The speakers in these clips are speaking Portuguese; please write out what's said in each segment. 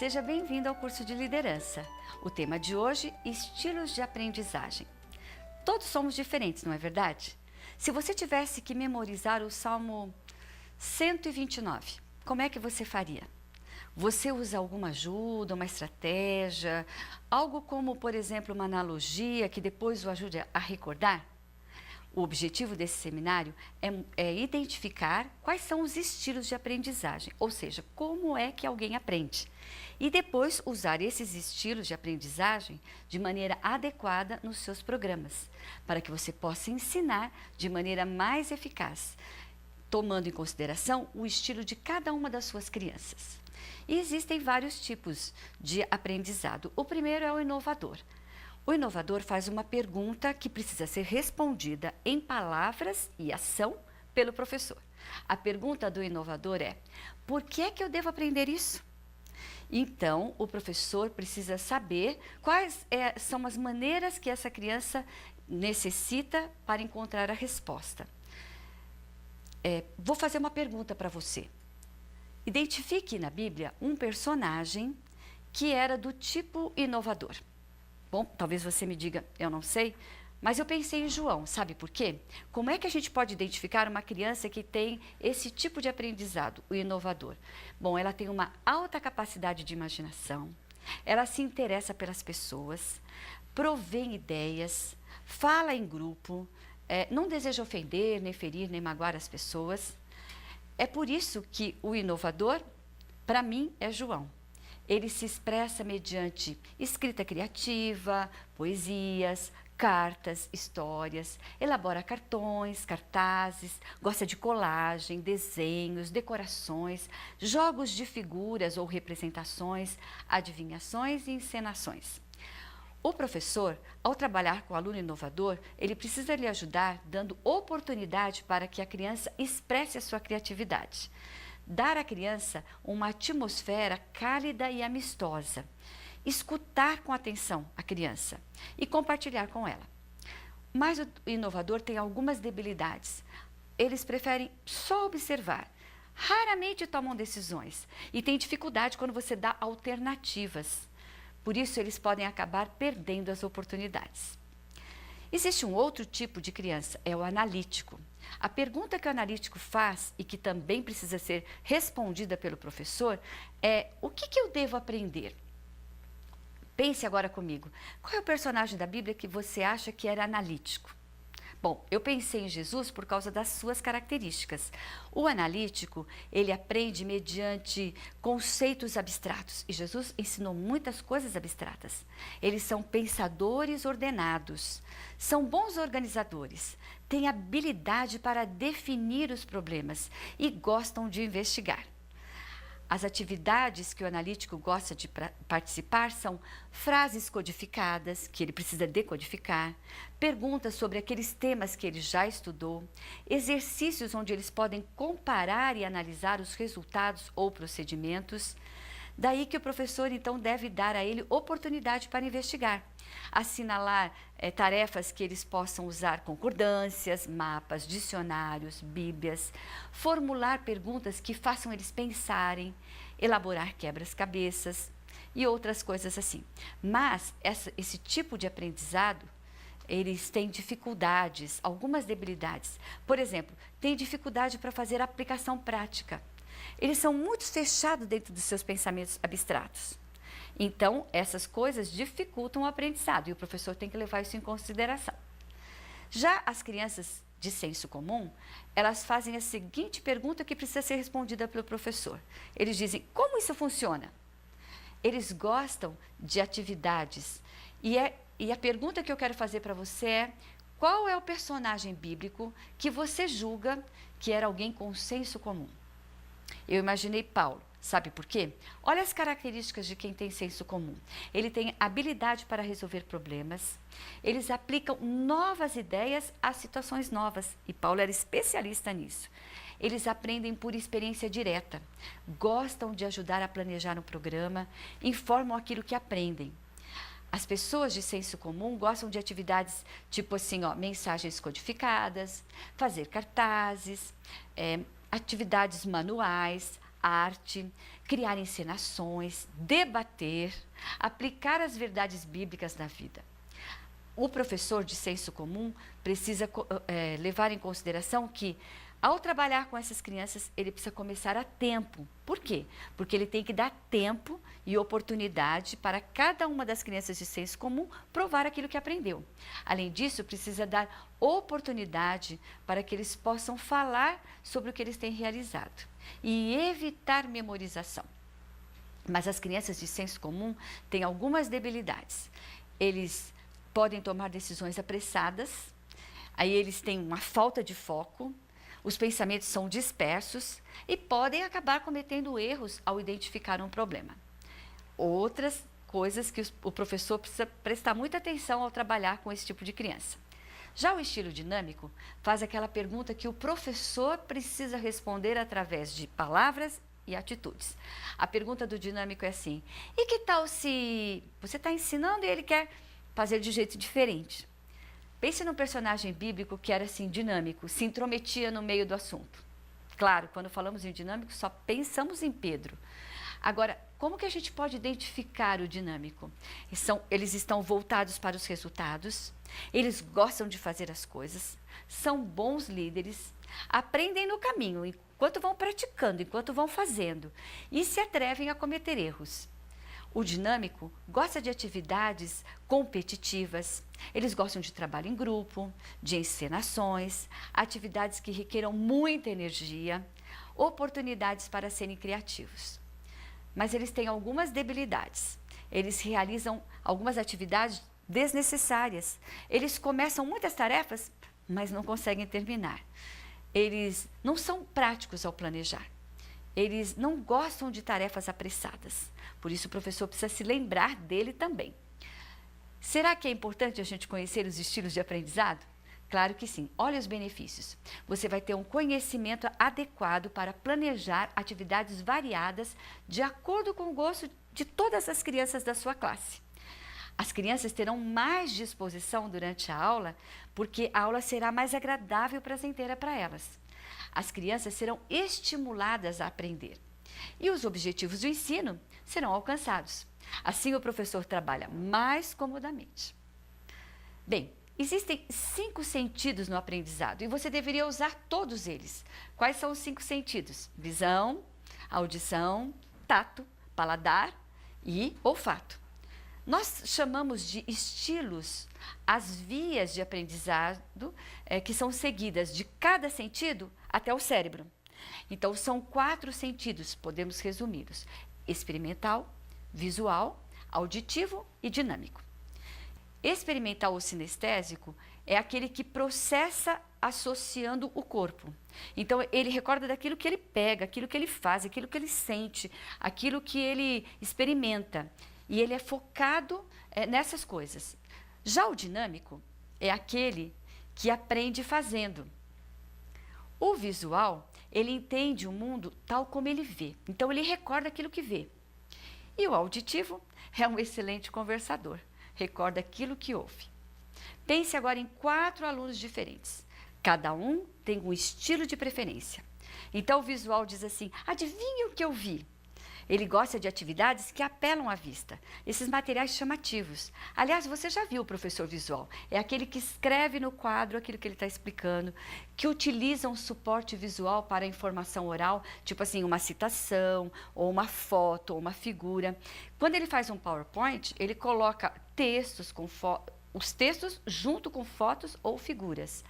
Seja bem-vindo ao curso de liderança. O tema de hoje, estilos de aprendizagem. Todos somos diferentes, não é verdade? Se você tivesse que memorizar o Salmo 129, como é que você faria? Você usa alguma ajuda, uma estratégia, algo como, por exemplo, uma analogia que depois o ajude a recordar? O objetivo desse seminário é identificar quais são os estilos de aprendizagem, ou seja, como é que alguém aprende. E depois usar esses estilos de aprendizagem de maneira adequada nos seus programas, para que você possa ensinar de maneira mais eficaz, tomando em consideração o estilo de cada uma das suas crianças. E existem vários tipos de aprendizado. O primeiro é o inovador. O inovador faz uma pergunta que precisa ser respondida em palavras e ação pelo professor. A pergunta do inovador é: por que é que eu devo aprender isso? Então, o professor precisa saber quais são as maneiras que essa criança necessita para encontrar a resposta. Vou fazer uma pergunta para você. Identifique na Bíblia um personagem que era do tipo inovador. Bom, talvez você me diga, eu não sei, mas eu pensei em João, sabe por quê? Como é que a gente pode identificar uma criança que tem esse tipo de aprendizado, o inovador? Bom, ela tem uma alta capacidade de imaginação, ela se interessa pelas pessoas, provém ideias, fala em grupo, não deseja ofender, nem ferir, nem magoar as pessoas. É por isso que o inovador, para mim, é João. Ele se expressa mediante escrita criativa, poesias, cartas, histórias, elabora cartões, cartazes, gosta de colagem, desenhos, decorações, jogos de figuras ou representações, adivinhações e encenações. O professor, ao trabalhar com o aluno inovador, ele precisa lhe ajudar dando oportunidade para que a criança expresse a sua criatividade. Dar à criança uma atmosfera cálida e amistosa. Escutar com atenção a criança e compartilhar com ela. Mas o inovador tem algumas debilidades. Eles preferem só observar. Raramente tomam decisões e têm dificuldade quando você dá alternativas. Por isso, eles podem acabar perdendo as oportunidades. Existe um outro tipo de criança, é o analítico. A pergunta que o analítico faz e que também precisa ser respondida pelo professor é: o que eu devo aprender? Pense agora comigo. Qual é o personagem da Bíblia que você acha que era analítico? Bom, eu pensei em Jesus por causa das suas características. O analítico, ele aprende mediante conceitos abstratos. E Jesus ensinou muitas coisas abstratas. Eles são pensadores ordenados, são bons organizadores, têm habilidade para definir os problemas e gostam de investigar. As atividades que o analítico gosta de participar são frases codificadas, que ele precisa decodificar, perguntas sobre aqueles temas que ele já estudou, exercícios onde eles podem comparar e analisar os resultados ou procedimentos. Daí que o professor, então, deve dar a ele oportunidade para investigar, assinalar tarefas que eles possam usar concordâncias, mapas, dicionários, bíblias, formular perguntas que façam eles pensarem, elaborar quebras-cabeças e outras coisas assim. Mas esse tipo de aprendizado, eles têm dificuldades, algumas debilidades. Por exemplo, têm dificuldade para fazer aplicação prática. Eles são muito fechados dentro dos seus pensamentos abstratos. Então, essas coisas dificultam o aprendizado e o professor tem que levar isso em consideração. Já as crianças de senso comum, elas fazem a seguinte pergunta que precisa ser respondida pelo professor. Eles dizem: como isso funciona? Eles gostam de atividades e a pergunta que eu quero fazer para você é: qual é o personagem bíblico que você julga que era alguém com senso comum? Eu imaginei Paulo. Sabe por quê? Olha as características de quem tem senso comum. Ele tem habilidade para resolver problemas, eles aplicam novas ideias a situações novas, e Paulo era especialista nisso. Eles aprendem por experiência direta, gostam de ajudar a planejar um programa, informam aquilo que aprendem. As pessoas de senso comum gostam de atividades tipo assim, mensagens codificadas, fazer cartazes, atividades manuais, arte, criar encenações, debater, aplicar as verdades bíblicas na vida. O professor de senso comum precisa levar em consideração que, ao trabalhar com essas crianças, ele precisa começar a tempo. Por quê? Porque ele tem que dar tempo e oportunidade para cada uma das crianças de senso comum provar aquilo que aprendeu. Além disso, precisa dar oportunidade para que eles possam falar sobre o que eles têm realizado e evitar memorização. Mas as crianças de senso comum têm algumas debilidades. Eles podem tomar decisões apressadas, aí eles têm uma falta de foco, os pensamentos são dispersos e podem acabar cometendo erros ao identificar um problema. Outras coisas que o professor precisa prestar muita atenção ao trabalhar com esse tipo de criança. Já o estilo dinâmico faz aquela pergunta que o professor precisa responder através de palavras e atitudes. A pergunta do dinâmico é assim: e que tal se você está ensinando e ele quer fazer de jeito diferente? Pense num personagem bíblico que era assim dinâmico, se intrometia no meio do assunto. Claro, quando falamos em dinâmico, só pensamos em Pedro. Agora, como que a gente pode identificar o dinâmico? Eles estão voltados para os resultados, eles gostam de fazer as coisas, são bons líderes, aprendem no caminho, enquanto vão praticando, enquanto vão fazendo, e se atrevem a cometer erros. O dinâmico gosta de atividades competitivas, eles gostam de trabalho em grupo, de encenações, atividades que requeram muita energia, oportunidades para serem criativos. Mas eles têm algumas debilidades. Eles realizam algumas atividades desnecessárias. Eles começam muitas tarefas, mas não conseguem terminar. Eles não são práticos ao planejar. Eles não gostam de tarefas apressadas. Por isso o professor precisa se lembrar dele também. Será que é importante a gente conhecer os estilos de aprendizado? Claro que sim. Olha os benefícios. Você vai ter um conhecimento adequado para planejar atividades variadas de acordo com o gosto de todas as crianças da sua classe. As crianças terão mais disposição durante a aula, porque a aula será mais agradável e prazenteira para elas. As crianças serão estimuladas a aprender e os objetivos do ensino serão alcançados. Assim, o professor trabalha mais comodamente. Bem, existem 5 sentidos no aprendizado e você deveria usar todos eles. Quais são os 5 sentidos? Visão, audição, tato, paladar e olfato. Nós chamamos de estilos as vias de aprendizado que são seguidas de cada sentido até o cérebro. Então, são 4 sentidos, podemos resumi-los: experimental, visual, auditivo e dinâmico. Experimental ou sinestésico é aquele que processa associando o corpo. Então, ele recorda daquilo que ele pega, aquilo que ele faz, aquilo que ele sente, aquilo que ele experimenta. E ele é focado nessas coisas. Já o dinâmico é aquele que aprende fazendo. O visual, ele entende o mundo tal como ele vê. Então, ele recorda aquilo que vê. E o auditivo é um excelente conversador. Recorda aquilo que ouve. Pense agora em 4 alunos diferentes. Cada um tem um estilo de preferência. Então, o visual diz assim: adivinha o que eu vi? Ele gosta de atividades que apelam à vista, esses materiais chamativos. Aliás, você já viu o professor visual? É aquele que escreve no quadro aquilo que ele está explicando, que utiliza um suporte visual para a informação oral, tipo assim, uma citação, ou uma foto, ou uma figura. Quando ele faz um PowerPoint, ele coloca textos os textos junto com fotos ou figuras.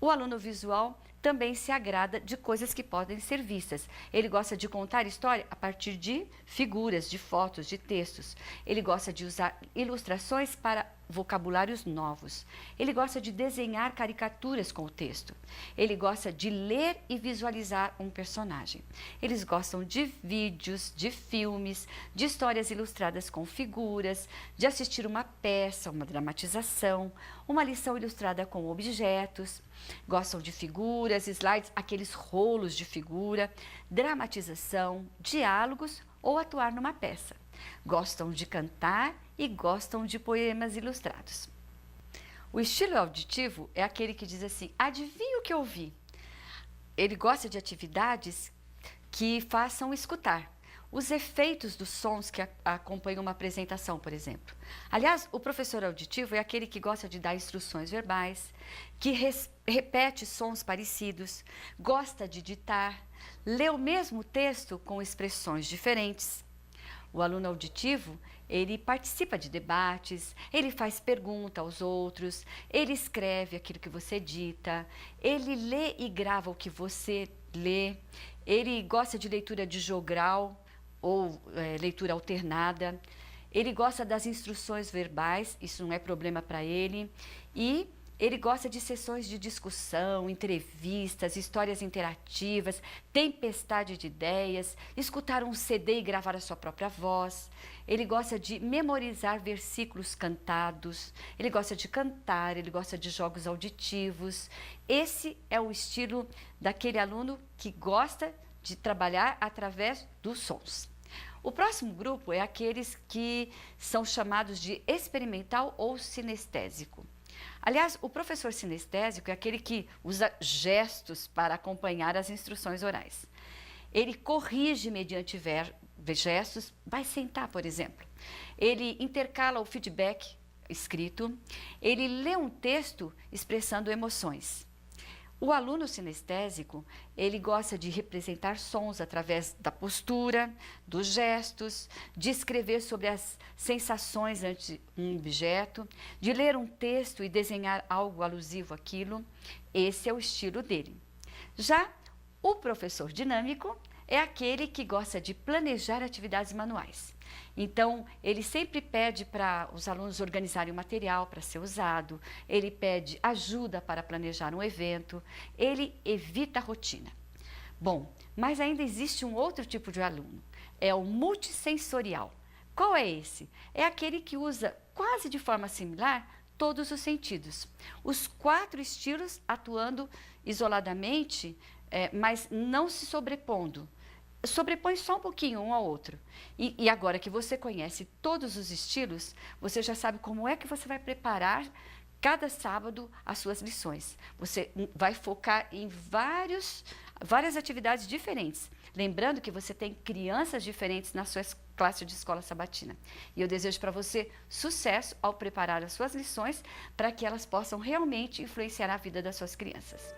O aluno visual também se agrada de coisas que podem ser vistas. Ele gosta de contar história a partir de figuras, de fotos, de textos. Ele gosta de usar ilustrações para vocabulários novos. Ele gosta de desenhar caricaturas com o texto. Ele gosta de ler e visualizar um personagem. Eles gostam de vídeos, de filmes, de histórias ilustradas com figuras, de assistir uma peça, uma dramatização, uma lição ilustrada com objetos. Gostam de figuras, slides, aqueles rolos de figura, dramatização, diálogos ou atuar numa peça. Gostam de cantar e gostam de poemas ilustrados. O estilo auditivo é aquele que diz assim: adivinha o que eu vi? Ele gosta de atividades que façam escutar. os efeitos dos sons que acompanham uma apresentação, por exemplo. Aliás, o professor auditivo é aquele que gosta de dar instruções verbais, que repete sons parecidos, gosta de ditar, lê o mesmo texto com expressões diferentes. O aluno auditivo, ele participa de debates, ele faz pergunta aos outros, ele escreve aquilo que você dita, ele lê e grava o que você lê, ele gosta de leitura de jogral ou leitura alternada, ele gosta das instruções verbais, isso não é problema para ele, e ele gosta de sessões de discussão, entrevistas, histórias interativas, tempestade de ideias, escutar um CD e gravar a sua própria voz. Ele gosta de memorizar versículos cantados, ele gosta de cantar, ele gosta de jogos auditivos. Esse é o estilo daquele aluno que gosta de trabalhar através dos sons. O próximo grupo é aqueles que são chamados de experimental ou sinestésico. Aliás, o professor sinestésico é aquele que usa gestos para acompanhar as instruções orais. Ele corrige mediante gestos, vai sentar, por exemplo. Ele intercala o feedback escrito, ele lê um texto expressando emoções. O aluno sinestésico, ele gosta de representar sons através da postura, dos gestos, de escrever sobre as sensações ante um objeto, de ler um texto e desenhar algo alusivo àquilo. Esse é o estilo dele. Já o professor dinâmico é aquele que gosta de planejar atividades manuais. Então, ele sempre pede para os alunos organizarem o material para ser usado, ele pede ajuda para planejar um evento, ele evita a rotina. Bom, mas ainda existe um outro tipo de aluno, é o multissensorial. Qual é esse? É aquele que usa quase de forma similar todos os sentidos. Os 4 estilos atuando isoladamente, mas não se sobrepondo. Sobrepõe só um pouquinho um ao outro. E agora que você conhece todos os estilos, você já sabe como é que você vai preparar cada sábado as suas lições. Você vai focar em várias atividades diferentes. Lembrando que você tem crianças diferentes na sua classe de escola sabatina. E eu desejo para você sucesso ao preparar as suas lições para que elas possam realmente influenciar a vida das suas crianças.